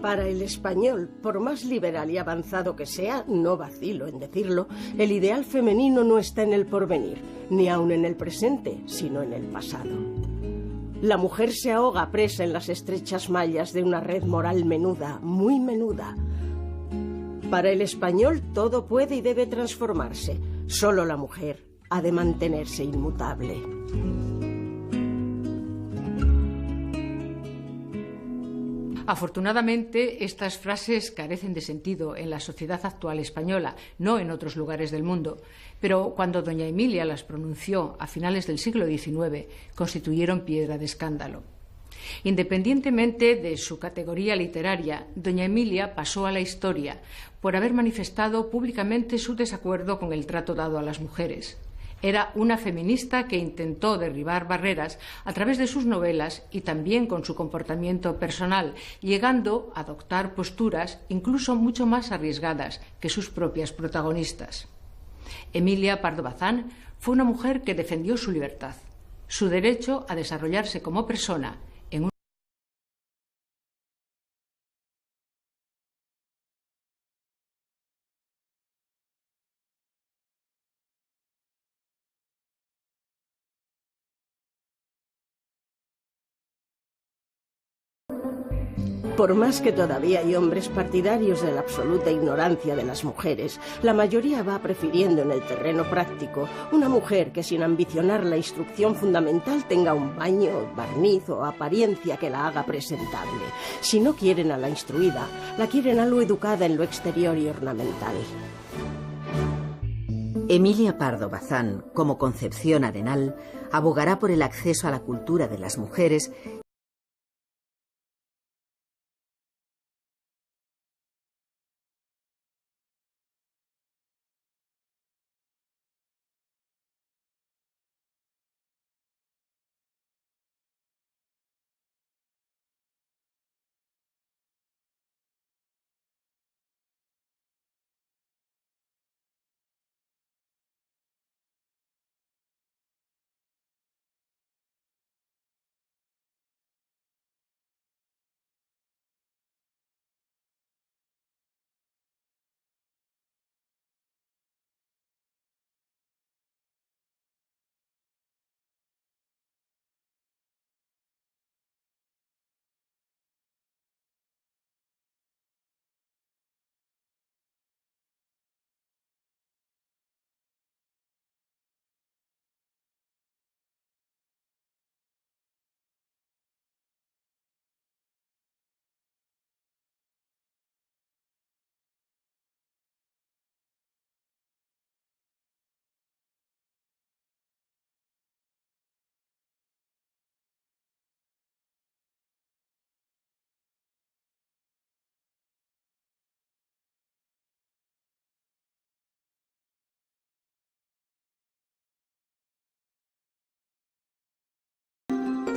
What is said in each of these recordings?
Para el español, por más liberal y avanzado que sea, no vacilo en decirlo, el ideal femenino no está en el porvenir, ni aun en el presente, sino en el pasado. La mujer se ahoga presa en las estrechas mallas de una red moral menuda, muy menuda. Para el español todo puede y debe transformarse. Solo la mujer ha de mantenerse inmutable. Afortunadamente, estas frases carecen de sentido en la sociedad actual española, no en otros lugares del mundo. Pero cuando doña Emilia las pronunció a finales del siglo XIX, constituyeron piedra de escándalo. Independientemente de su categoría literaria, doña Emilia pasó a la historia por haber manifestado públicamente su desacuerdo con el trato dado a las mujeres. Era una feminista que intentó derribar barreras a través de sus novelas y también con su comportamiento personal, llegando a adoptar posturas incluso mucho más arriesgadas que sus propias protagonistas. Emilia Pardo Bazán fue una mujer que defendió su libertad, su derecho a desarrollarse como persona en un Por más que todavía hay hombres partidarios de la absoluta ignorancia de las mujeres, la mayoría va prefiriendo en el terreno práctico una mujer que sin ambicionar la instrucción fundamental tenga un baño, barniz o apariencia que la haga presentable. Si no quieren a la instruida, la quieren algo educada en lo exterior y ornamental. Emilia Pardo Bazán, como Concepción Arenal, abogará por el acceso a la cultura de las mujeres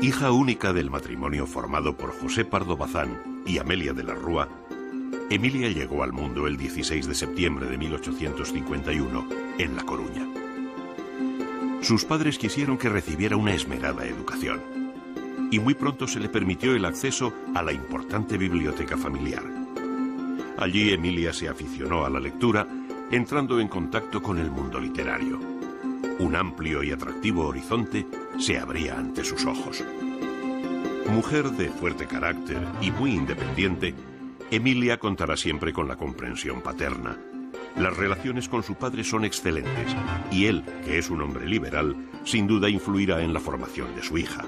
Hija única del matrimonio formado por José Pardo Bazán y Amelia de la Rúa, Emilia llegó al mundo el 16 de septiembre de 1851, en La Coruña. Sus padres quisieron que recibiera una esmerada educación, y muy pronto se le permitió el acceso a la importante biblioteca familiar. Allí Emilia se aficionó a la lectura, entrando en contacto con el mundo literario. Un amplio y atractivo horizonte se abría ante sus ojos. Mujer de fuerte carácter y muy independiente, Emilia contará siempre con la comprensión paterna. Las relaciones con su padre son excelentes y él, que es un hombre liberal, sin duda influirá en la formación de su hija.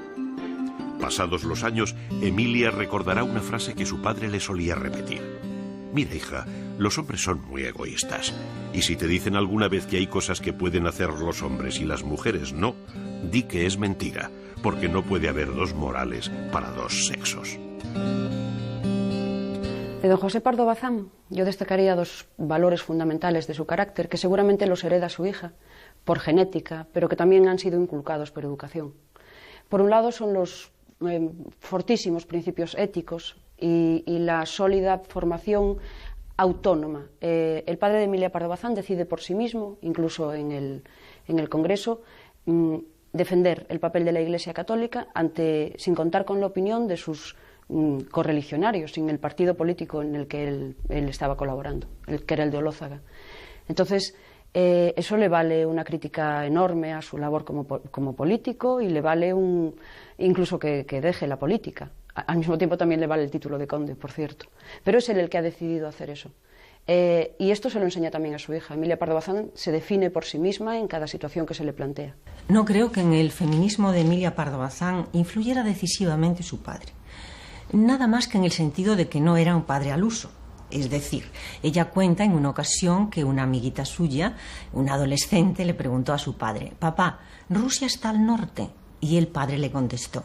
Pasados los años, Emilia recordará una frase que su padre le solía repetir. Mira, hija, los hombres son muy egoístas. Y si te dicen alguna vez que hay cosas que pueden hacer los hombres y las mujeres no, di que es mentira, porque no puede haber dos morales para dos sexos. De don José Pardo Bazán, yo destacaría dos valores fundamentales de su carácter, que seguramente los hereda su hija, por genética, pero que también han sido inculcados por educación. Por un lado son los fortísimos principios éticos y la sólida formación autónoma. El padre de Emilia Pardo Bazán decide por sí mismo, incluso en el Congreso, defender el papel de la Iglesia Católica sin contar con la opinión de sus correligionarios, sin el partido político en el que él estaba colaborando, que era el de Olózaga. Entonces, eso le vale una crítica enorme a su labor como político y le vale incluso que deje la política. Al mismo tiempo también le vale el título de conde, por cierto. Pero es él el que ha decidido hacer eso. Y esto se lo enseña también a su hija. Emilia Pardo Bazán se define por sí misma en cada situación que se le plantea. No creo que en el feminismo de Emilia Pardo Bazán influyera decisivamente su padre. Nada más que en el sentido de que no era un padre al uso. Es decir, ella cuenta en una ocasión que una amiguita suya, una adolescente, le preguntó a su padre: «Papá, ¿Rusia está al norte?» Y el padre le contestó: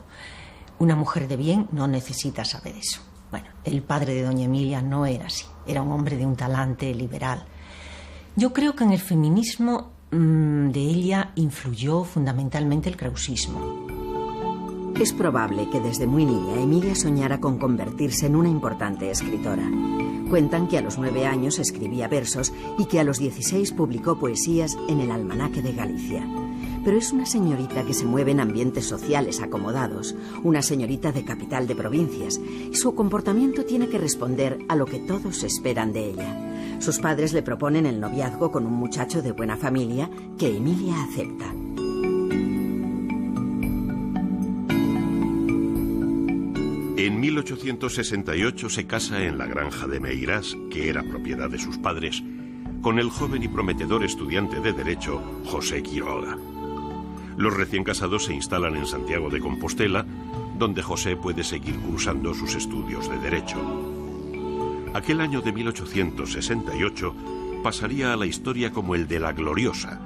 «Una mujer de bien no necesita saber eso». Bueno, el padre de doña Emilia no era así, era un hombre de un talante liberal. Yo creo que en el feminismo de ella influyó fundamentalmente el krausismo. Es probable que desde muy niña Emilia soñara con convertirse en una importante escritora. Cuentan que a los 9 años escribía versos y que a los 16 publicó poesías en el Almanaque de Galicia. Pero es una señorita que se mueve en ambientes sociales acomodados, una señorita de capital de provincias, y su comportamiento tiene que responder a lo que todos esperan de ella. Sus padres le proponen el noviazgo con un muchacho de buena familia que Emilia acepta. En 1868 se casa en la granja de Meirás, que era propiedad de sus padres, con el joven y prometedor estudiante de Derecho, José Quiroga. Los recién casados se instalan en Santiago de Compostela, donde José puede seguir cursando sus estudios de Derecho. Aquel año de 1868 pasaría a la historia como el de la Gloriosa,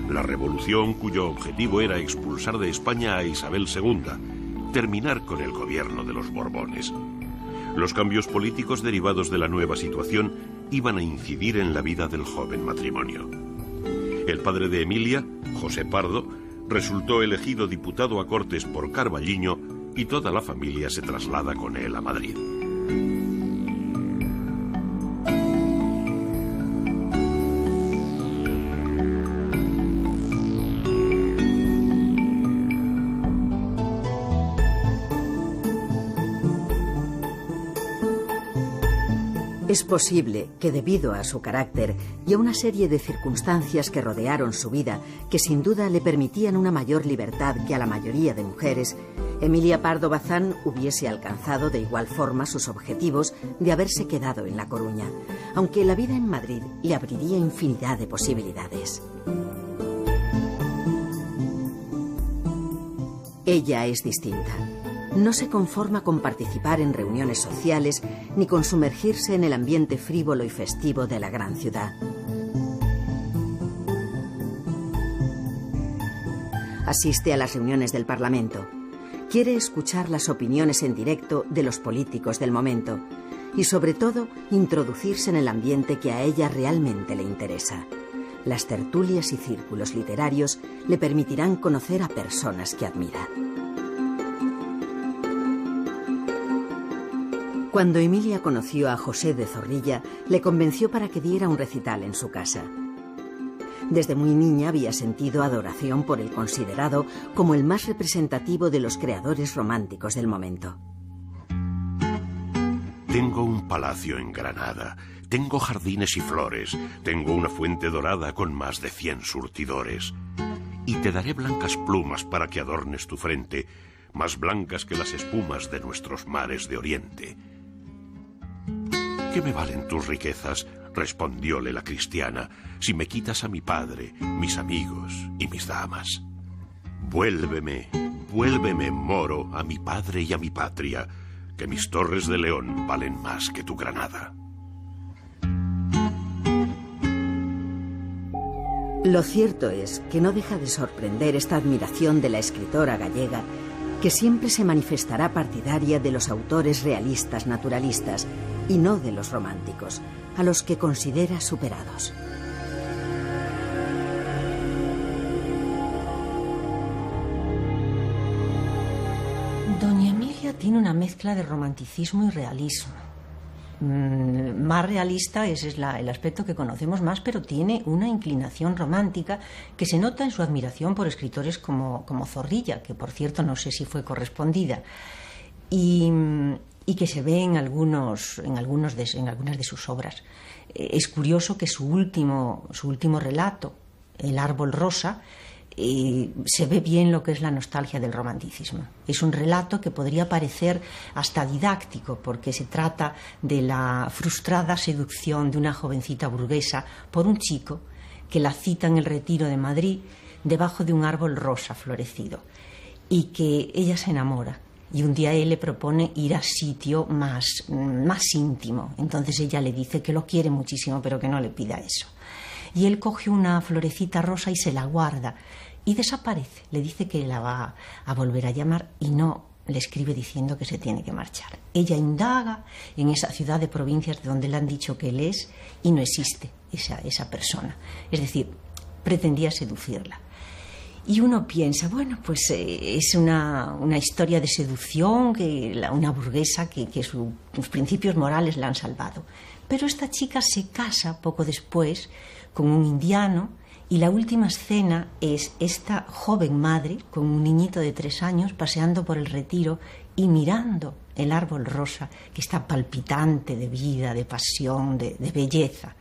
la revolución cuyo objetivo era expulsar de España a Isabel II, terminar con el gobierno de los Borbones. Los cambios políticos derivados de la nueva situación iban a incidir en la vida del joven matrimonio. El padre de Emilia, José Pardo, resultó elegido diputado a Cortes por Carballiño y toda la familia se traslada con él a Madrid. Es posible que debido a su carácter y a una serie de circunstancias que rodearon su vida, que sin duda le permitían una mayor libertad que a la mayoría de mujeres, Emilia Pardo Bazán hubiese alcanzado de igual forma sus objetivos de haberse quedado en La Coruña, aunque la vida en Madrid le abriría infinidad de posibilidades. Ella es distinta. No se conforma con participar en reuniones sociales ni con sumergirse en el ambiente frívolo y festivo de la gran ciudad. Asiste a las reuniones del Parlamento. Quiere escuchar las opiniones en directo de los políticos del momento y, sobre todo, introducirse en el ambiente que a ella realmente le interesa. Las tertulias y círculos literarios le permitirán conocer a personas que admira. Cuando Emilia conoció a José de Zorrilla, le convenció para que diera un recital en su casa. Desde muy niña había sentido adoración por el considerado como el más representativo de los creadores románticos del momento. Tengo un palacio en Granada, tengo jardines y flores, tengo una fuente dorada con más de 100 surtidores. Y te daré blancas plumas para que adornes tu frente, más blancas que las espumas de nuestros mares de oriente. ¿Qué me valen tus riquezas?, respondióle la cristiana, si me quitas a mi padre, mis amigos y mis damas. Vuélveme, vuélveme, moro, a mi padre y a mi patria, que mis torres de León valen más que tu Granada. Lo cierto es que no deja de sorprender esta admiración de la escritora gallega, que siempre se manifestará partidaria de los autores realistas naturalistas y no de los románticos, a los que considera superados. Doña Emilia tiene una mezcla de romanticismo y realismo. Más realista, ese es el aspecto que conocemos más, pero tiene una inclinación romántica que se nota en su admiración por escritores como Zorrilla, que por cierto no sé si fue correspondida. Y y que se ve en algunas de sus obras. Es curioso que su último relato, El árbol rosa, se ve bien lo que es la nostalgia del romanticismo. Es un relato que podría parecer hasta didáctico, porque se trata de la frustrada seducción de una jovencita burguesa por un chico que la cita en el Retiro de Madrid debajo de un árbol rosa florecido, y que ella se enamora. Y un día él le propone ir a sitio más íntimo. Entonces ella le dice que lo quiere muchísimo, pero que no le pida eso. Y él coge una florecita rosa y se la guarda y desaparece. Le dice que la va a volver a llamar y no le escribe diciendo que se tiene que marchar. Ella indaga en esa ciudad de provincias de donde le han dicho que él es y no existe esa persona. Es decir, pretendía seducirla. Y uno piensa, bueno, pues es una historia de seducción, una burguesa que sus principios morales la han salvado. Pero esta chica se casa poco después con un indiano y la última escena es esta joven madre con un niñito de 3 años paseando por el Retiro y mirando el árbol rosa que está palpitante de vida, de pasión, de belleza.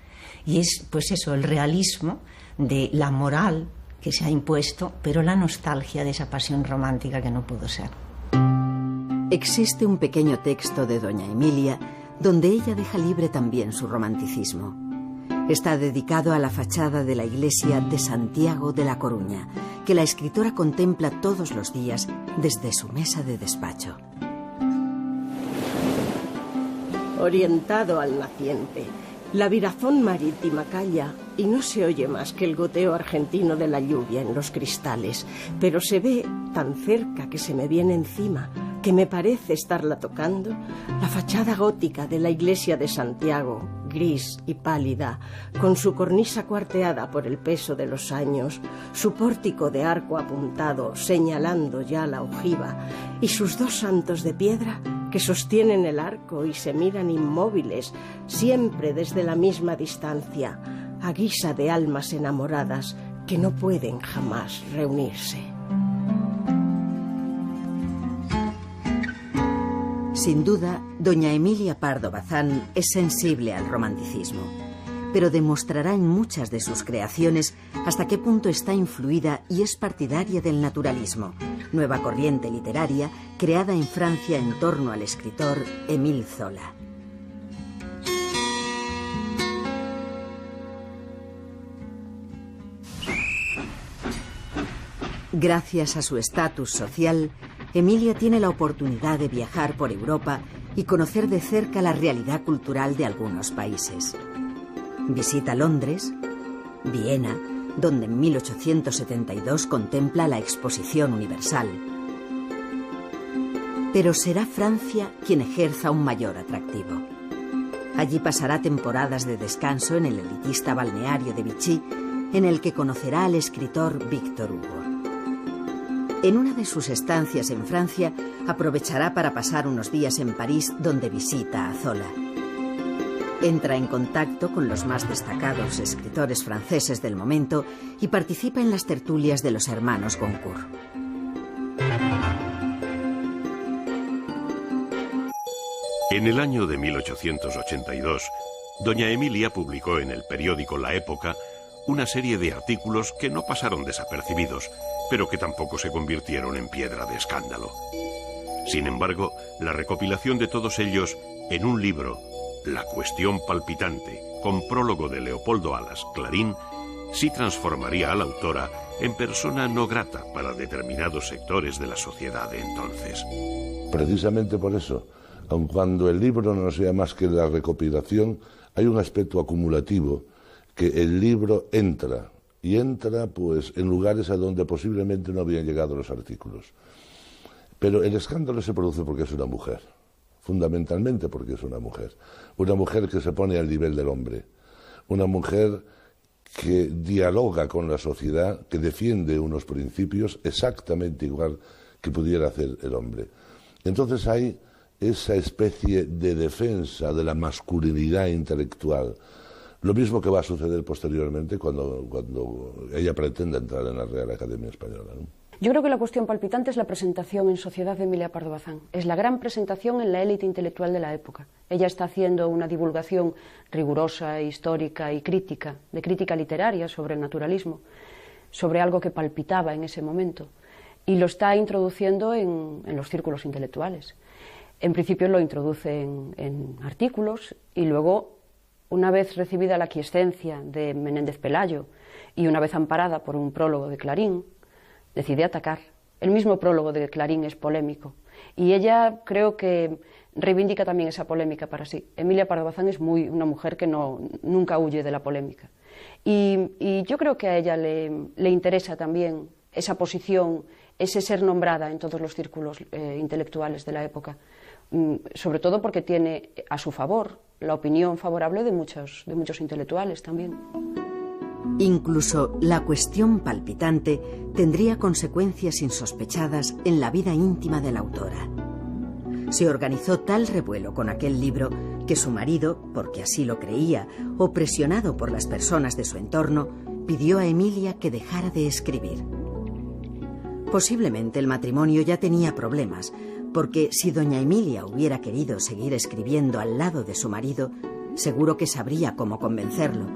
Y es pues eso, el realismo de la moral que se ha impuesto, pero la nostalgia de esa pasión romántica que no pudo ser. Existe un pequeño texto de doña Emilia donde ella deja libre también su romanticismo. Está dedicado a la fachada de la iglesia de Santiago de La Coruña, que la escritora contempla todos los días desde su mesa de despacho. Orientado al naciente, la virazón marítima calla y no se oye más que el goteo argentino de la lluvia en los cristales, pero se ve tan cerca que se me viene encima, que me parece estarla tocando, la fachada gótica de la iglesia de Santiago, gris y pálida, con su cornisa cuarteada por el peso de los años, su pórtico de arco apuntado señalando ya la ojiva, y sus 2 santos de piedra que sostienen el arco y se miran inmóviles, siempre desde la misma distancia, a guisa de almas enamoradas que no pueden jamás reunirse. Sin duda, doña Emilia Pardo Bazán es sensible al romanticismo, pero demostrará en muchas de sus creaciones hasta qué punto está influida y es partidaria del naturalismo, nueva corriente literaria creada en Francia en torno al escritor Émile Zola. Gracias a su estatus social, Emilia tiene la oportunidad de viajar por Europa y conocer de cerca la realidad cultural de algunos países. Visita Londres, Viena, donde en 1872 contempla la Exposición Universal. Pero será Francia quien ejerza un mayor atractivo. Allí pasará temporadas de descanso en el elitista balneario de Vichy, en el que conocerá al escritor Víctor Hugo. En una de sus estancias en Francia, aprovechará para pasar unos días en París, donde visita a Zola. Entra en contacto con los más destacados escritores franceses del momento y participa en las tertulias de los hermanos Goncourt. En el año de 1882, doña Emilia publicó en el periódico La Época una serie de artículos que no pasaron desapercibidos, pero que tampoco se convirtieron en piedra de escándalo. Sin embargo, la recopilación de todos ellos en un libro, La cuestión palpitante, con prólogo de Leopoldo Alas Clarín, sí transformaría a la autora en persona no grata para determinados sectores de la sociedad de entonces. Precisamente por eso, aun cuando el libro no sea más que la recopilación, hay un aspecto acumulativo, que el libro entra pues en lugares a donde posiblemente no habían llegado los artículos. Pero el escándalo se produce porque es una mujer, fundamentalmente porque es una mujer que se pone al nivel del hombre, una mujer que dialoga con la sociedad, que defiende unos principios exactamente igual que pudiera hacer el hombre. Entonces hay esa especie de defensa de la masculinidad intelectual. Lo mismo que va a suceder posteriormente cuando ella pretenda entrar en la Real Academia Española, ¿no? Yo creo que la cuestión palpitante es la presentación en sociedad de Emilia Pardo Bazán. Es la gran presentación en la élite intelectual de la época. Ella está haciendo una divulgación rigurosa, histórica y crítica, de crítica literaria sobre el naturalismo, sobre algo que palpitaba en ese momento, y lo está introduciendo en los círculos intelectuales. En principio lo introduce en artículos y luego, una vez recibida la aquiescencia de Menéndez Pelayo y una vez amparada por un prólogo de Clarín, decide atacar. El mismo prólogo de Clarín es polémico y ella creo que reivindica también esa polémica para sí. Emilia Pardo Bazán es una mujer que nunca huye de la polémica y yo creo que a ella le interesa también esa posición, ese ser nombrada en todos los círculos intelectuales de la época, sobre todo porque tiene a su favor la opinión favorable de muchos intelectuales también. Incluso la cuestión palpitante tendría consecuencias insospechadas en la vida íntima de la autora. Se organizó tal revuelo con aquel libro que su marido, porque así lo creía, o presionado por las personas de su entorno, pidió a Emilia que dejara de escribir. Posiblemente el matrimonio ya tenía problemas, porque si doña Emilia hubiera querido seguir escribiendo al lado de su marido, seguro que sabría cómo convencerlo.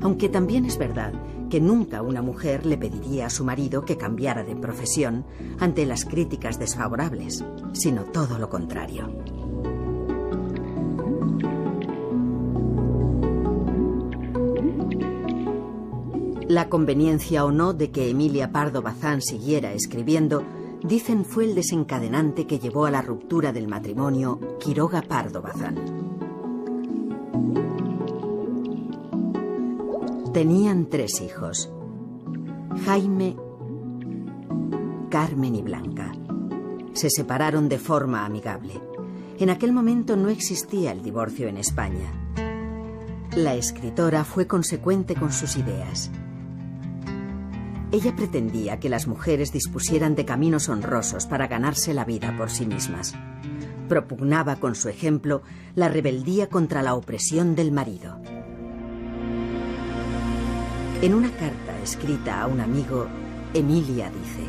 Aunque también es verdad que nunca una mujer le pediría a su marido que cambiara de profesión ante las críticas desfavorables, sino todo lo contrario. La conveniencia o no de que Emilia Pardo Bazán siguiera escribiendo, dicen fue el desencadenante que llevó a la ruptura del matrimonio Quiroga Pardo Bazán. Tenían 3 hijos, Jaime, Carmen y Blanca. Se separaron de forma amigable. En aquel momento no existía el divorcio en España. La escritora fue consecuente con sus ideas. Ella pretendía que las mujeres dispusieran de caminos honrosos para ganarse la vida por sí mismas. Propugnaba con su ejemplo la rebeldía contra la opresión del marido. En una carta escrita a un amigo, Emilia dice: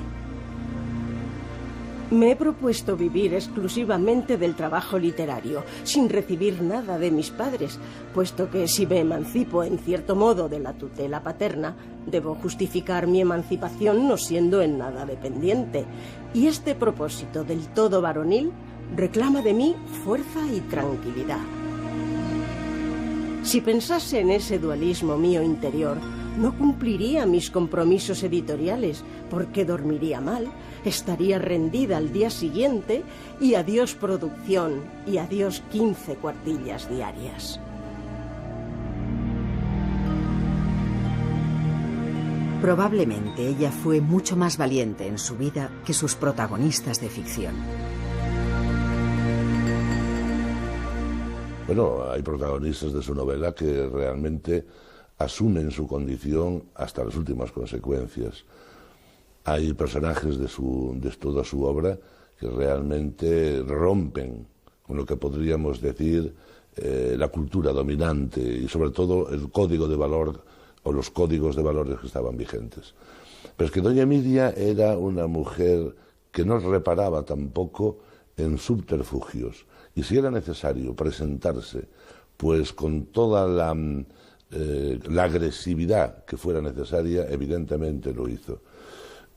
Me he propuesto vivir exclusivamente del trabajo literario, sin recibir nada de mis padres, puesto que si me emancipo en cierto modo de la tutela paterna, debo justificar mi emancipación no siendo en nada dependiente. Y este propósito del todo varonil reclama de mí fuerza y tranquilidad. Si pensase en ese dualismo mío interior, no cumpliría mis compromisos editoriales, porque dormiría mal, estaría rendida al día siguiente y adiós producción y adiós 15 cuartillas diarias. Probablemente ella fue mucho más valiente en su vida que sus protagonistas de ficción. Bueno, hay protagonistas de su novela que realmente asumen su condición hasta las últimas consecuencias. Hay personajes de toda su obra que realmente rompen con lo que podríamos decir la cultura dominante y sobre todo el código de valor o los códigos de valores que estaban vigentes. Pero es que doña Emilia era una mujer que no reparaba tampoco en subterfugios, y si era necesario presentarse pues con toda la agresividad que fuera necesaria, evidentemente lo hizo.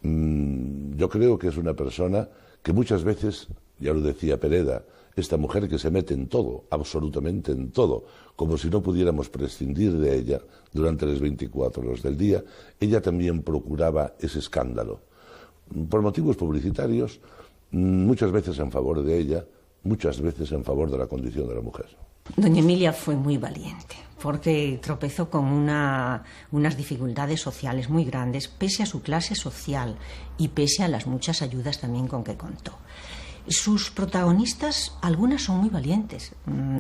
Yo creo que es una persona que muchas veces, ya lo decía Pereda, esta mujer que se mete en todo, absolutamente en todo, como si no pudiéramos prescindir de ella durante las 24 horas del día, ella también procuraba ese escándalo. Por motivos publicitarios, muchas veces en favor de ella, muchas veces en favor de la condición de la mujer. Doña Emilia fue muy valiente, porque tropezó con unas dificultades sociales muy grandes, pese a su clase social y pese a las muchas ayudas también con que contó. Sus protagonistas, algunas son muy valientes.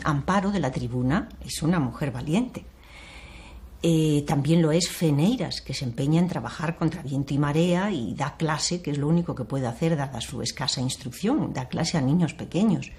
Amparo, de la Tribuna, es una mujer valiente. También lo es Feneiras, que se empeña en trabajar contra viento y marea y da clase, que es lo único que puede hacer dada su escasa instrucción, da clase a niños pequeños.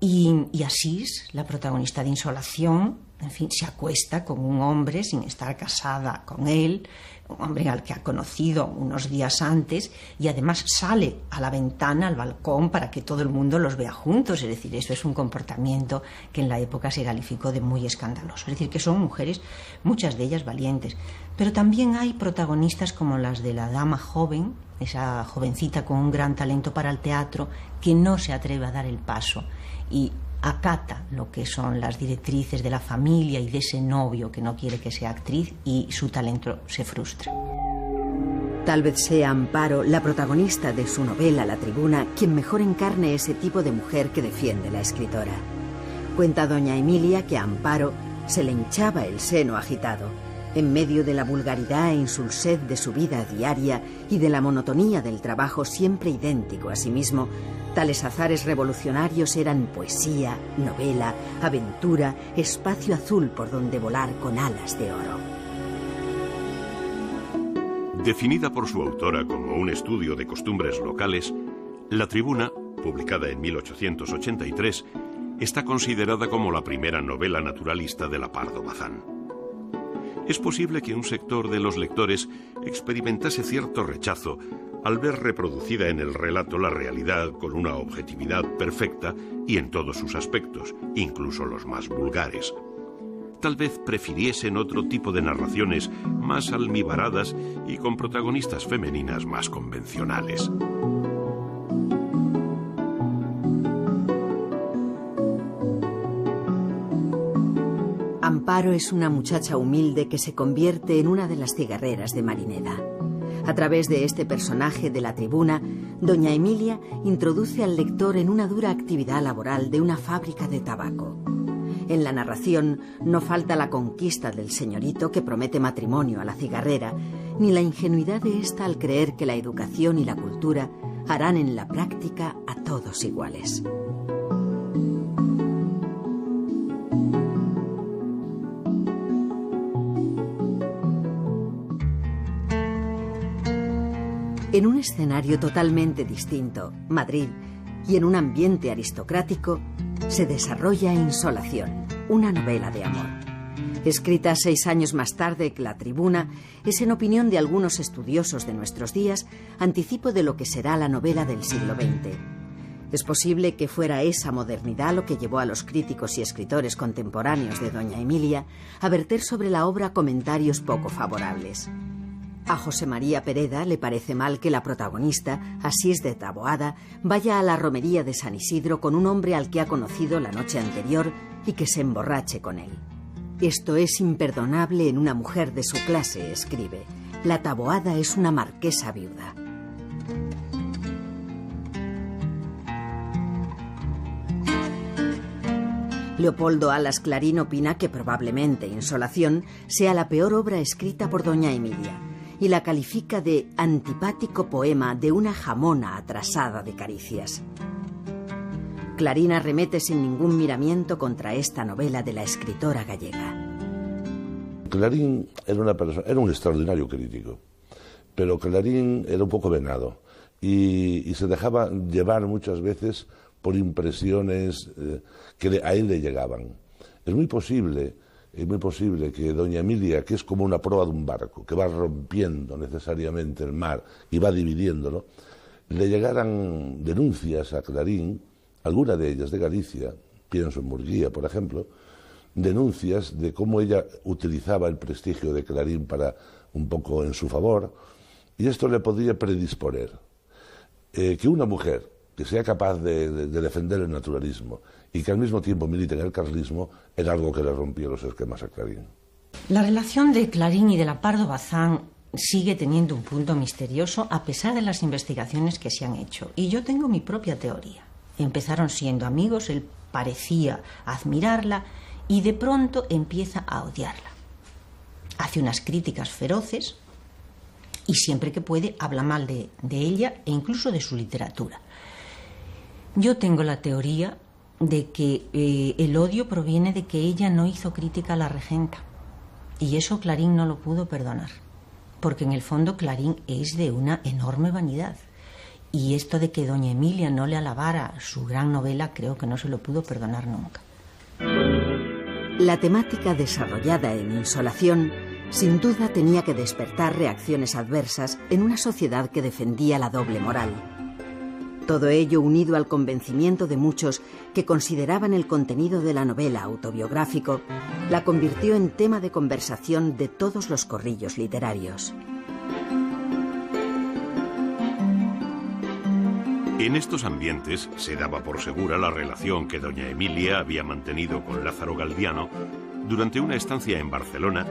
Y Asís, la protagonista de Insolación, en fin, se acuesta con un hombre sin estar casada con él, un hombre al que ha conocido unos días antes, y además sale a la ventana, al balcón, para que todo el mundo los vea juntos. Es decir, eso es un comportamiento que en la época se calificó de muy escandaloso. Es decir, que son mujeres, muchas de ellas valientes. Pero también hay protagonistas como las de la dama joven, esa jovencita con un gran talento para el teatro, que no se atreve a dar el paso y acata lo que son las directrices de la familia y de ese novio que no quiere que sea actriz, y su talento se frustra. Tal vez sea Amparo, la protagonista de su novela La Tribuna, quien mejor encarne ese tipo de mujer que defiende la escritora. Cuenta doña Emilia que a Amparo se le hinchaba el seno agitado, en medio de la vulgaridad e insulsez de su vida diaria y de la monotonía del trabajo siempre idéntico a sí mismo. Tales azares revolucionarios eran poesía, novela, aventura, espacio azul por donde volar con alas de oro. Definida por su autora como un estudio de costumbres locales, La Tribuna, publicada en 1883, está considerada como la primera novela naturalista de la Pardo Bazán. Es posible que un sector de los lectores experimentase cierto rechazo al ver reproducida en el relato la realidad con una objetividad perfecta y en todos sus aspectos, incluso los más vulgares. Tal vez prefiriesen otro tipo de narraciones más almibaradas y con protagonistas femeninas más convencionales. Amparo es una muchacha humilde que se convierte en una de las cigarreras de Marineda. A través de este personaje de La Tribuna, doña Emilia introduce al lector en una dura actividad laboral de una fábrica de tabaco. En la narración no falta la conquista del señorito que promete matrimonio a la cigarrera, ni la ingenuidad de ésta al creer que la educación y la cultura harán en la práctica a todos iguales. En un escenario totalmente distinto, Madrid, y en un ambiente aristocrático, se desarrolla Insolación, una novela de amor. Escrita 6 años más tarde que La Tribuna, es, en opinión de algunos estudiosos de nuestros días, anticipo de lo que será la novela del siglo XX. Es posible que fuera esa modernidad lo que llevó a los críticos y escritores contemporáneos de doña Emilia a verter sobre la obra comentarios poco favorables. A José María Pereda le parece mal que la protagonista, Asís de Taboada, vaya a la romería de San Isidro con un hombre al que ha conocido la noche anterior y que se emborrache con él. Esto es imperdonable en una mujer de su clase, escribe. La Taboada es una marquesa viuda. Leopoldo Alas Clarín opina que probablemente Insolación sea la peor obra escrita por doña Emilia, y la califica de antipático poema de una jamona atrasada de caricias. Clarín arremete sin ningún miramiento contra esta novela de la escritora gallega. Clarín era un extraordinario crítico, pero Clarín era un poco venado y se dejaba llevar muchas veces por impresiones que a él le llegaban. Es muy posible que doña Emilia, que es como una proa de un barco, que va rompiendo necesariamente el mar y va dividiéndolo, le llegaran denuncias a Clarín, alguna de ellas de Galicia, pienso en Murguía, por ejemplo, denuncias de cómo ella utilizaba el prestigio de Clarín para un poco en su favor, y esto le podría predisponer. Que una mujer que sea capaz de defender el naturalismo y que al mismo tiempo milite en el carlismo era algo que le rompía los esquemas a Clarín. La relación de Clarín y de la Pardo Bazán sigue teniendo un punto misterioso a pesar de las investigaciones que se han hecho. Y yo tengo mi propia teoría. Empezaron siendo amigos, él parecía admirarla y de pronto empieza a odiarla. Hace unas críticas feroces y siempre que puede habla mal de ella e incluso de su literatura. Yo tengo la teoría de que el odio proviene de que ella no hizo crítica a la regenta. Y eso Clarín no lo pudo perdonar. Porque en el fondo Clarín es de una enorme vanidad. Y esto de que doña Emilia no le alabara su gran novela, creo que no se lo pudo perdonar nunca. La temática desarrollada en Insolación sin duda tenía que despertar reacciones adversas en una sociedad que defendía la doble moral. Todo ello unido al convencimiento de muchos que consideraban el contenido de la novela autobiográfico, la convirtió en tema de conversación de todos los corrillos literarios. En estos ambientes se daba por segura la relación que doña Emilia había mantenido con Lázaro Galdiano durante una estancia en Barcelona,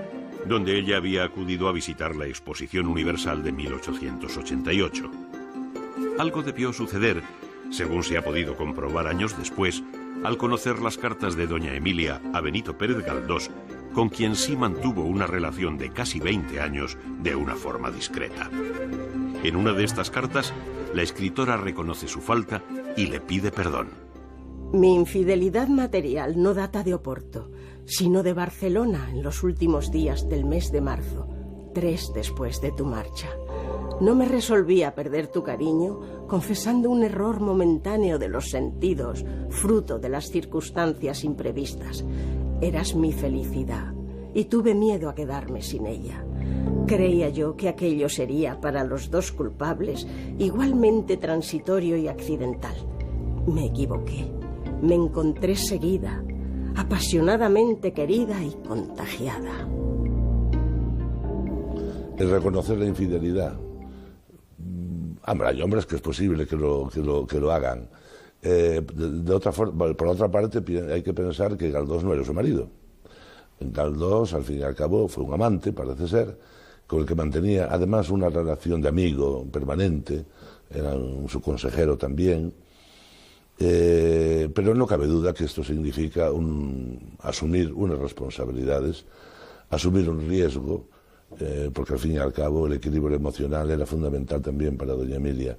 donde ella había acudido a visitar la Exposición Universal de 1888. Algo debió suceder, según se ha podido comprobar años después, al conocer las cartas de doña Emilia a Benito Pérez Galdós, con quien sí mantuvo una relación de casi 20 años de una forma discreta. En una de estas cartas, la escritora reconoce su falta y le pide perdón. Mi infidelidad material no data de Oporto, sino de Barcelona en los últimos días del mes de marzo, 3 después de tu marcha. No me resolví a perder tu cariño, confesando un error momentáneo de los sentidos, fruto de las circunstancias imprevistas. Eras mi felicidad, y tuve miedo a quedarme sin ella. Creía yo que aquello sería para los dos culpables igualmente transitorio y accidental. Me equivoqué. Me encontré seguida, apasionadamente querida y contagiada. El reconocer la infidelidad. Hombre, hay hombres que es posible que lo hagan. De otra forma, por otra parte, hay que pensar que Galdós no era su marido. Galdós, al fin y al cabo, fue un amante, parece ser, con el que mantenía además una relación de amigo permanente, era su consejero también, pero no cabe duda que esto significa asumir unas responsabilidades, asumir un riesgo, porque al fin y al cabo el equilibrio emocional era fundamental también para doña Emilia.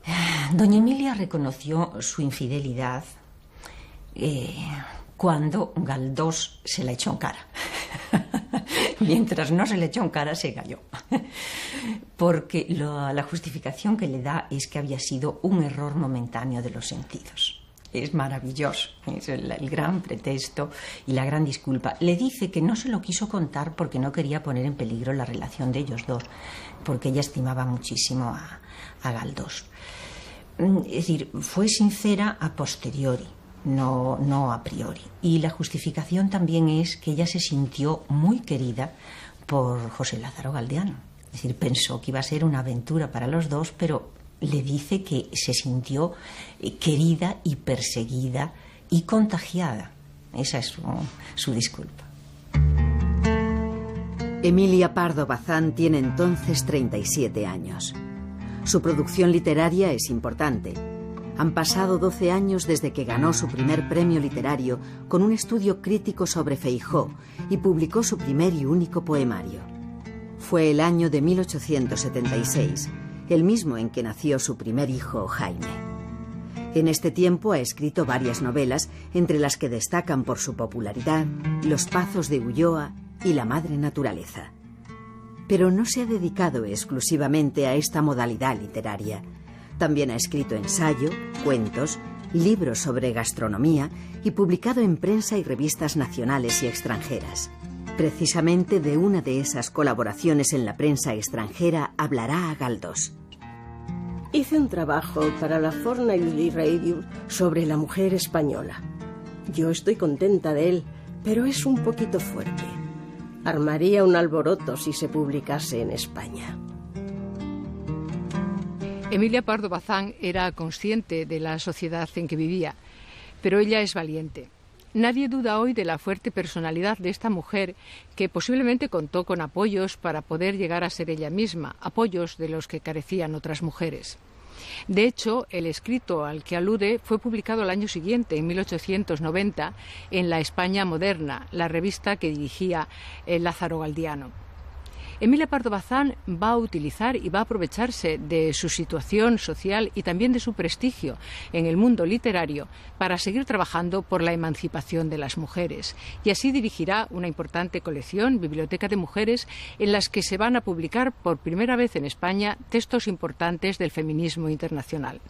Doña Emilia reconoció su infidelidad cuando Galdós se la echó en cara. Mientras no se le echó en cara, se calló. Porque la justificación que le da es que había sido un error momentáneo de los sentidos. Es maravilloso, es el gran pretexto y la gran disculpa. Le dice que no se lo quiso contar porque no quería poner en peligro la relación de ellos dos, porque ella estimaba muchísimo a Galdós. Es decir, fue sincera a posteriori, no a priori. Y la justificación también es que ella se sintió muy querida por José Lázaro Galdiano. Es decir, pensó que iba a ser una aventura para los dos, pero le dice que se sintió querida y perseguida y contagiada. Esa es su disculpa. Emilia Pardo Bazán tiene entonces 37 años. Su producción literaria es importante. Han pasado 12 años desde que ganó su primer premio literario con un estudio crítico sobre Feijóo y publicó su primer y único poemario. Fue el año de 1876, el mismo en que nació su primer hijo, Jaime. En este tiempo ha escrito varias novelas, entre las que destacan por su popularidad Los Pazos de Ulloa y La Madre Naturaleza. Pero no se ha dedicado exclusivamente a esta modalidad literaria. También ha escrito ensayo, cuentos, libros sobre gastronomía y publicado en prensa y revistas nacionales y extranjeras. Precisamente de una de esas colaboraciones en la prensa extranjera hablará a Galdós. Hice un trabajo para la Fortnightly Review sobre la mujer española. Yo estoy contenta de él, pero es un poquito fuerte. Armaría un alboroto si se publicase en España. Emilia Pardo Bazán era consciente de la sociedad en que vivía, pero ella es valiente. Nadie duda hoy de la fuerte personalidad de esta mujer que posiblemente contó con apoyos para poder llegar a ser ella misma, apoyos de los que carecían otras mujeres. De hecho, el escrito al que alude fue publicado al año siguiente, en 1890, en La España Moderna, la revista que dirigía Lázaro Galdiano. Emilia Pardo Bazán va a utilizar y va a aprovecharse de su situación social y también de su prestigio en el mundo literario para seguir trabajando por la emancipación de las mujeres. Y así dirigirá una importante colección, Biblioteca de Mujeres, en las que se van a publicar por primera vez en España textos importantes del feminismo internacional.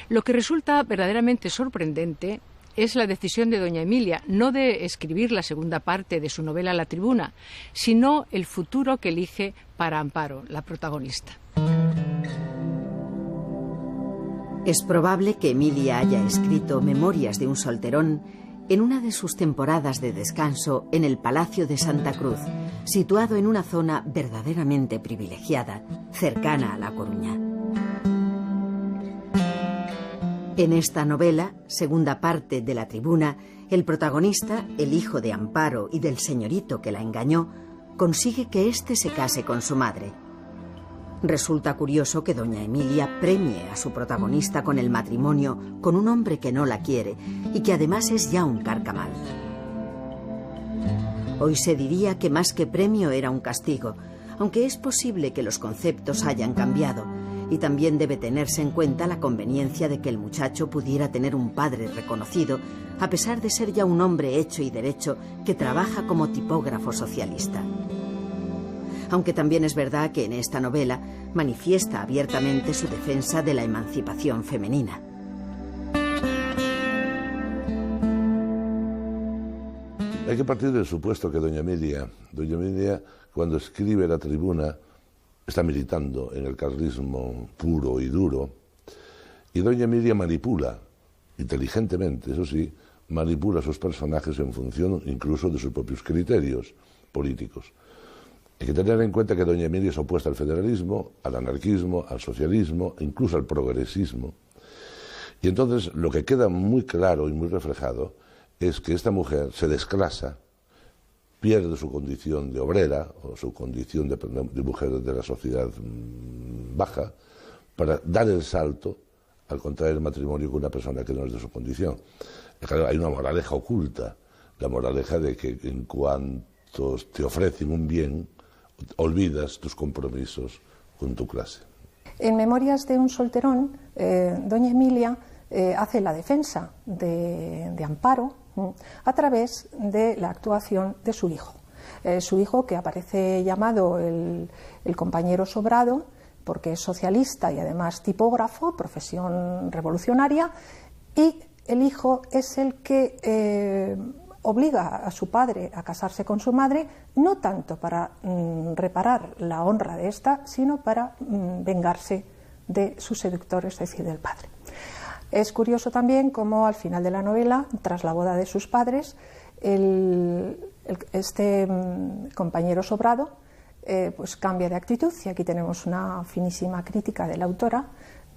Lo que resulta verdaderamente sorprendente es la decisión de doña Emilia, no de escribir la segunda parte de su novela La Tribuna, sino el futuro que elige para Amparo, la protagonista. Es probable que Emilia haya escrito Memorias de un solterón en una de sus temporadas de descanso en el Palacio de Santa Cruz, situado en una zona verdaderamente privilegiada, cercana a La Coruña. En esta novela, segunda parte de La Tribuna, el protagonista, el hijo de Amparo y del señorito que la engañó, consigue que éste se case con su madre. Resulta curioso que doña Emilia premie a su protagonista con el matrimonio con un hombre que no la quiere y que además es ya un carcamal. Hoy se diría que más que premio era un castigo, aunque es posible que los conceptos hayan cambiado, y también debe tenerse en cuenta la conveniencia de que el muchacho pudiera tener un padre reconocido, a pesar de ser ya un hombre hecho y derecho que trabaja como tipógrafo socialista. Aunque también es verdad que en esta novela manifiesta abiertamente su defensa de la emancipación femenina. Hay que partir del supuesto que doña Emilia, cuando escribe La Tribuna, está militando en el carlismo puro y duro, y doña Emilia manipula, inteligentemente, eso sí, manipula a sus personajes en función incluso de sus propios criterios políticos. Hay que tener en cuenta que doña Emilia es opuesta al federalismo, al anarquismo, al socialismo, incluso al progresismo. Y entonces lo que queda muy claro y muy reflejado es que esta mujer se desclasa, pierde su condición de obrera o su condición de mujer de la sociedad baja para dar el salto al contraer matrimonio con una persona que no es de su condición. Claro, hay una moraleja oculta, la moraleja de que en cuanto te ofrecen un bien, olvidas tus compromisos con tu clase. En Memorias de un solterón, doña Emilia hace la defensa de Amparo a través de la actuación de su hijo. Su hijo, que aparece llamado el compañero sobrado, porque es socialista y además tipógrafo, profesión revolucionaria, y el hijo es el que obliga a su padre a casarse con su madre, no tanto para reparar la honra de esta, sino para vengarse de su seductor, es decir, del padre. Es curioso también cómo al final de la novela, tras la boda de sus padres, este compañero sobrado pues cambia de actitud, y aquí tenemos una finísima crítica de la autora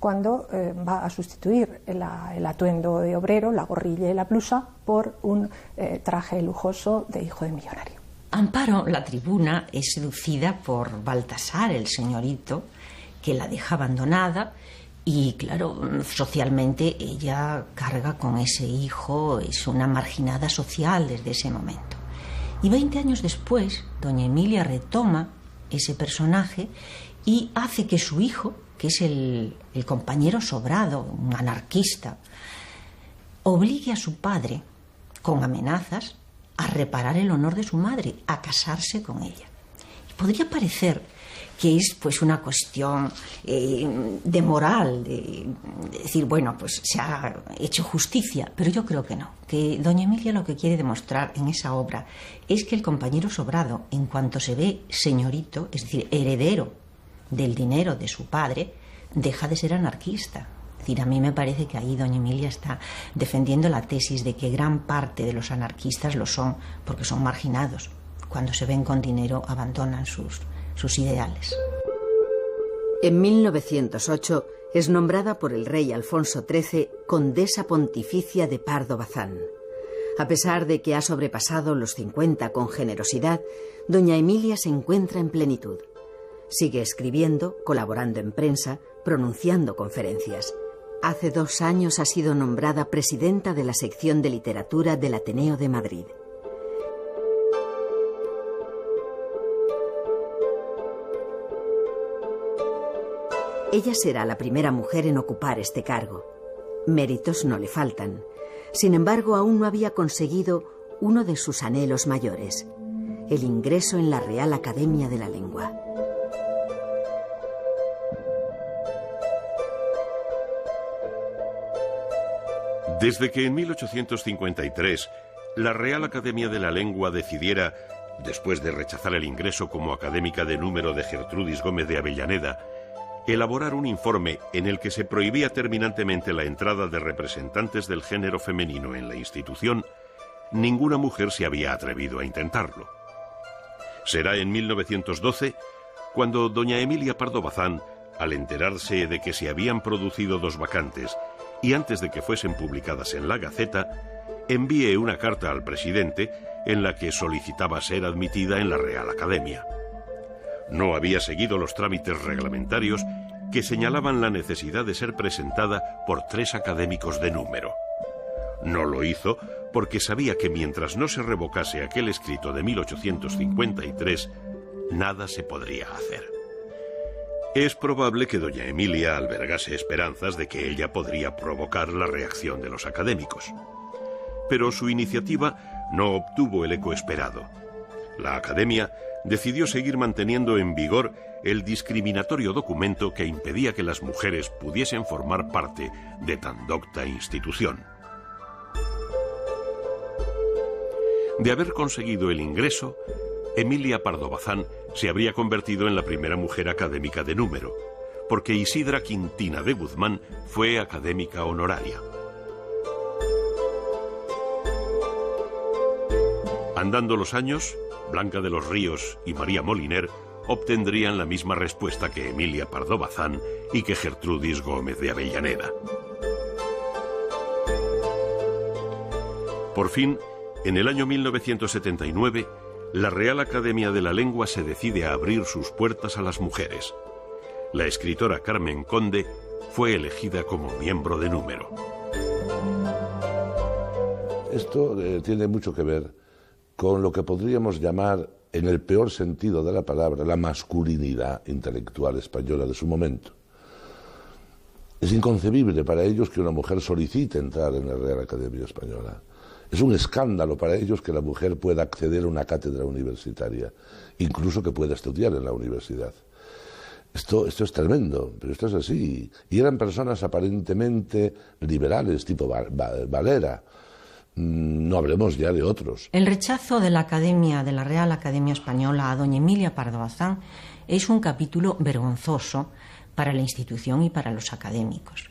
cuando va a sustituir el atuendo de obrero, la gorrilla y la blusa, por un traje lujoso de hijo de millonario. Amparo, la Tribuna, es seducida por Baltasar, el señorito, que la deja abandonada. Y claro, socialmente ella carga con ese hijo, es una marginada social desde ese momento. Y 20 años después, doña Emilia retoma ese personaje y hace que su hijo, que es el compañero sobrado, un anarquista, obligue a su padre, con amenazas, a reparar el honor de su madre, a casarse con ella. Y podría parecer que es pues una cuestión de moral, de decir, bueno, pues se ha hecho justicia, pero yo creo que no, que doña Emilia lo que quiere demostrar en esa obra es que el compañero sobrado, en cuanto se ve señorito, es decir, heredero del dinero de su padre, deja de ser anarquista. Es decir, a mí me parece que ahí doña Emilia está defendiendo la tesis de que gran parte de los anarquistas lo son porque son marginados. Cuando se ven con dinero abandonan sus ideales. En 1908 es nombrada por el rey Alfonso XIII condesa pontificia de Pardo Bazán. A pesar de que ha sobrepasado los 50 con generosidad, doña Emilia se encuentra en plenitud. Sigue escribiendo, colaborando en prensa, pronunciando conferencias. Hace 2 años ha sido nombrada presidenta de la sección de literatura del Ateneo de Madrid. Ella será la primera mujer en ocupar este cargo. Méritos no le faltan. Sin embargo, aún no había conseguido uno de sus anhelos mayores: el ingreso en la Real Academia de la Lengua. Desde que en 1853 la Real Academia de la Lengua decidiera, después de rechazar el ingreso como académica de número de Gertrudis Gómez de Avellaneda, elaborar un informe en el que se prohibía terminantemente la entrada de representantes del género femenino en la institución, ninguna mujer se había atrevido a intentarlo. Será en 1912 cuando doña Emilia Pardo Bazán, al enterarse de que se habían producido 2 vacantes y antes de que fuesen publicadas en la Gaceta, envíe una carta al presidente en la que solicitaba ser admitida en la Real Academia. No había seguido los trámites reglamentarios que señalaban la necesidad de ser presentada por 3 académicos de número. No lo hizo porque sabía que mientras no se revocase aquel escrito de 1853, nada se podría hacer. Es probable que doña Emilia albergase esperanzas de que ella podría provocar la reacción de los académicos. Pero su iniciativa no obtuvo el eco esperado. La Academia decidió seguir manteniendo en vigor el discriminatorio documento que impedía que las mujeres pudiesen formar parte de tan docta institución. De haber conseguido el ingreso, Emilia Pardo Bazán se habría convertido en la primera mujer académica de número, porque Isidra Quintina de Guzmán fue académica honoraria. Andando los años, Blanca de los Ríos y María Moliner obtendrían la misma respuesta que Emilia Pardo Bazán y que Gertrudis Gómez de Avellaneda. Por fin, en el año 1979, la Real Academia de la Lengua se decide a abrir sus puertas a las mujeres. La escritora Carmen Conde fue elegida como miembro de número. Esto tiene mucho que ver con lo que podríamos llamar, en el peor sentido de la palabra, la masculinidad intelectual española de su momento. Es inconcebible para ellos que una mujer solicite entrar en la Real Academia Española. Es un escándalo para ellos que la mujer pueda acceder a una cátedra universitaria, incluso que pueda estudiar en la universidad. Esto es tremendo, pero esto es así. Y eran personas aparentemente liberales, tipo Valera. No hablemos ya de otros. El rechazo de la Real Academia Española a doña Emilia Pardo Bazán es un capítulo vergonzoso para la institución y para los académicos,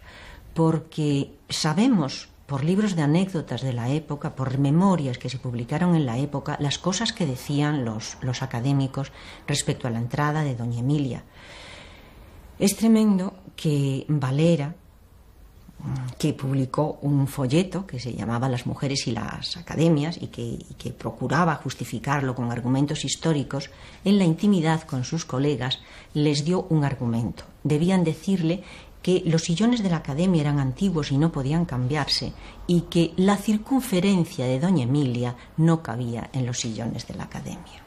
porque sabemos por libros de anécdotas de la época, por memorias que se publicaron en la época, las cosas que decían los académicos respecto a la entrada de doña Emilia. Es tremendo que Valera, que publicó un folleto que se llamaba Las mujeres y las academias y que procuraba justificarlo con argumentos históricos, en la intimidad con sus colegas les dio un argumento. Debían decirle que los sillones de la Academia eran antiguos y no podían cambiarse, y que la circunferencia de doña Emilia no cabía en los sillones de la Academia.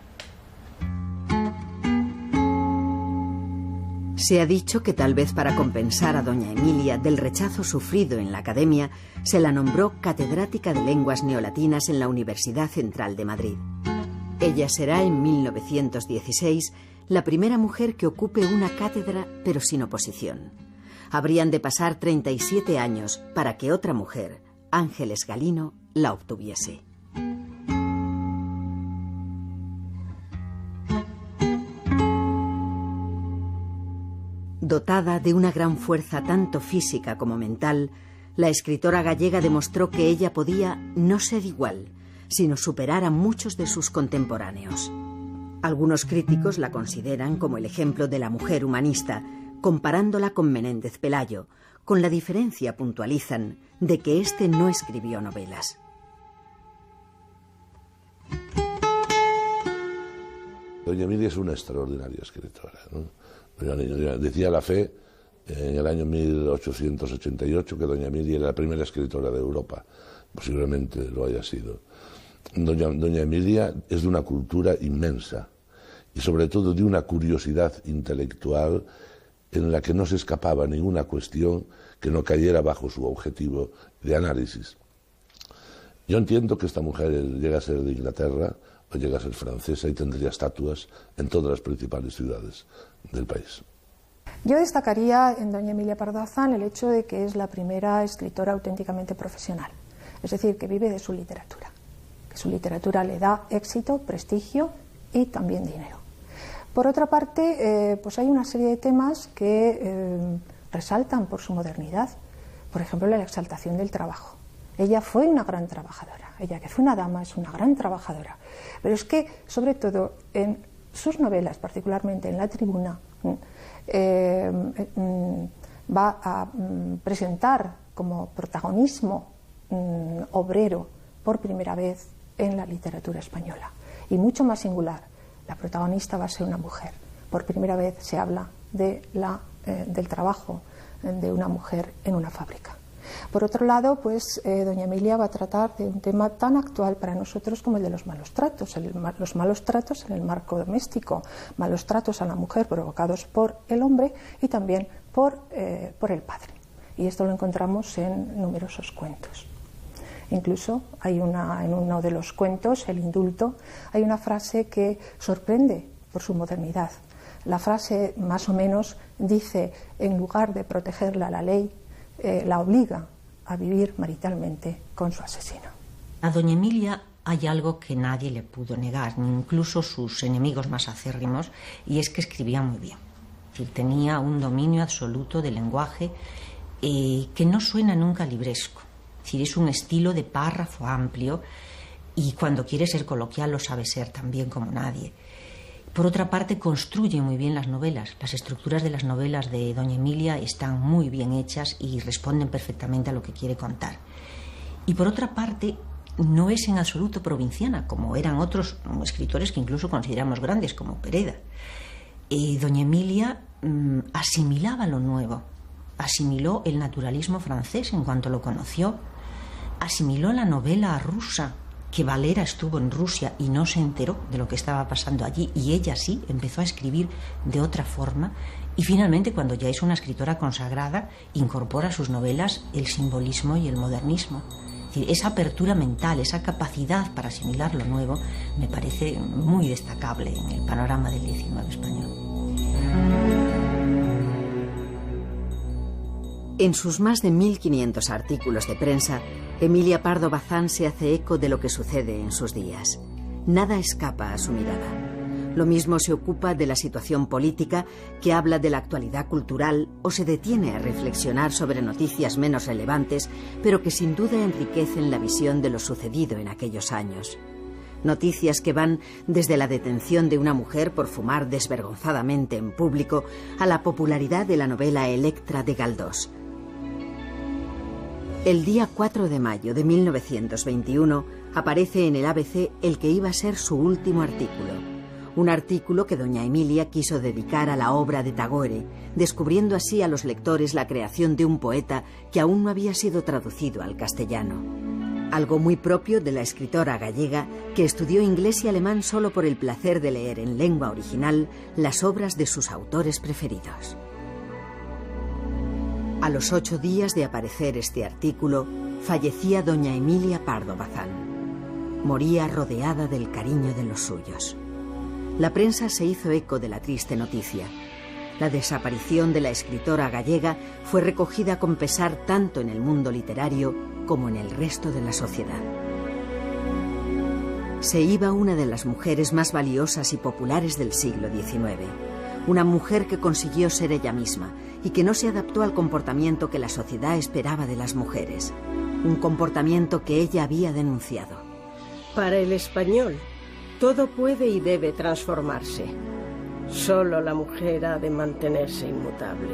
Se ha dicho que tal vez para compensar a doña Emilia del rechazo sufrido en la Academia, se la nombró catedrática de lenguas neolatinas en la Universidad Central de Madrid. Ella será en 1916 la primera mujer que ocupe una cátedra, pero sin oposición. Habrían de pasar 37 años para que otra mujer, Ángeles Galino, la obtuviese. Dotada de una gran fuerza tanto física como mental, la escritora gallega demostró que ella podía no ser igual, sino superar a muchos de sus contemporáneos. Algunos críticos la consideran como el ejemplo de la mujer humanista, comparándola con Menéndez Pelayo, con la diferencia, puntualizan, de que éste no escribió novelas. Doña Emilia es una extraordinaria escritora, ¿no? Decía Lafay en el año 1888 que doña Emilia era la primera escritora de Europa. Posiblemente lo haya sido. Doña Emilia es de una cultura inmensa y sobre todo de una curiosidad intelectual en la que no se escapaba ninguna cuestión que no cayera bajo su objetivo de análisis. Yo entiendo que esta mujer llega a ser de Inglaterra o llega a ser francesa y tendría estatuas en todas las principales ciudades del país. Yo destacaría en doña Emilia Pardo Bazán el hecho de que es la primera escritora auténticamente profesional, es decir, que vive de su literatura, que su literatura le da éxito, prestigio y también dinero. Por otra parte, pues hay una serie de temas que resaltan por su modernidad, por ejemplo, la exaltación del trabajo. Ella fue una gran trabajadora, ella que fue una dama es una gran trabajadora, pero es que, sobre todo, en sus novelas, particularmente en La Tribuna, va a presentar como protagonismo obrero por primera vez en la literatura española. Y mucho más singular, la protagonista va a ser una mujer. Por primera vez se habla del trabajo de una mujer en una fábrica. Por otro lado, pues doña Emilia va a tratar de un tema tan actual para nosotros como el de los malos tratos, los malos tratos en el marco doméstico, malos tratos a la mujer provocados por el hombre y también por el padre. Y esto lo encontramos en numerosos cuentos. Incluso hay en uno de los cuentos, El indulto, hay una frase que sorprende por su modernidad. La frase más o menos dice, en lugar de protegerla la ley, la obliga a vivir maritalmente con su asesino. A doña Emilia hay algo que nadie le pudo negar, ni incluso sus enemigos más acérrimos, y es que escribía muy bien. Es decir, tenía un dominio absoluto del lenguaje que no suena nunca libresco. Es decir, es un estilo de párrafo amplio y cuando quiere ser coloquial lo sabe ser también como nadie. Por otra parte, construye muy bien las novelas. Las estructuras de las novelas de doña Emilia están muy bien hechas y responden perfectamente a lo que quiere contar. Y por otra parte, no es en absoluto provinciana, como eran otros escritores que incluso consideramos grandes, como Pereda. Doña Emilia asimilaba lo nuevo, asimiló el naturalismo francés en cuanto lo conoció, asimiló la novela rusa, que Valera estuvo en Rusia y no se enteró de lo que estaba pasando allí, y ella sí empezó a escribir de otra forma, y finalmente, cuando ya es una escritora consagrada, incorpora a sus novelas el simbolismo y el modernismo. Es decir, esa apertura mental, esa capacidad para asimilar lo nuevo, me parece muy destacable en el panorama del XIX español. En sus más de 1500 artículos de prensa, Emilia Pardo Bazán se hace eco de lo que sucede en sus días. Nada escapa a su mirada. Lo mismo se ocupa de la situación política, que habla de la actualidad cultural o se detiene a reflexionar sobre noticias menos relevantes, pero que sin duda enriquecen la visión de lo sucedido en aquellos años. Noticias que van desde la detención de una mujer por fumar desvergonzadamente en público a la popularidad de la novela Electra de Galdós. El día 4 de mayo de 1921 aparece en el ABC el que iba a ser su último artículo. Un artículo que doña Emilia quiso dedicar a la obra de Tagore, descubriendo así a los lectores la creación de un poeta que aún no había sido traducido al castellano. Algo muy propio de la escritora gallega que estudió inglés y alemán solo por el placer de leer en lengua original las obras de sus autores preferidos. A los 8 días de aparecer este artículo, fallecía doña Emilia Pardo Bazán. Moría rodeada del cariño de los suyos. La prensa se hizo eco de la triste noticia. La desaparición de la escritora gallega fue recogida con pesar tanto en el mundo literario como en el resto de la sociedad. Se iba una de las mujeres más valiosas y populares del siglo XIX. Una mujer que consiguió ser ella misma y que no se adaptó al comportamiento que la sociedad esperaba de las mujeres. Un comportamiento que ella había denunciado. Para el español, todo puede y debe transformarse. Solo la mujer ha de mantenerse inmutable.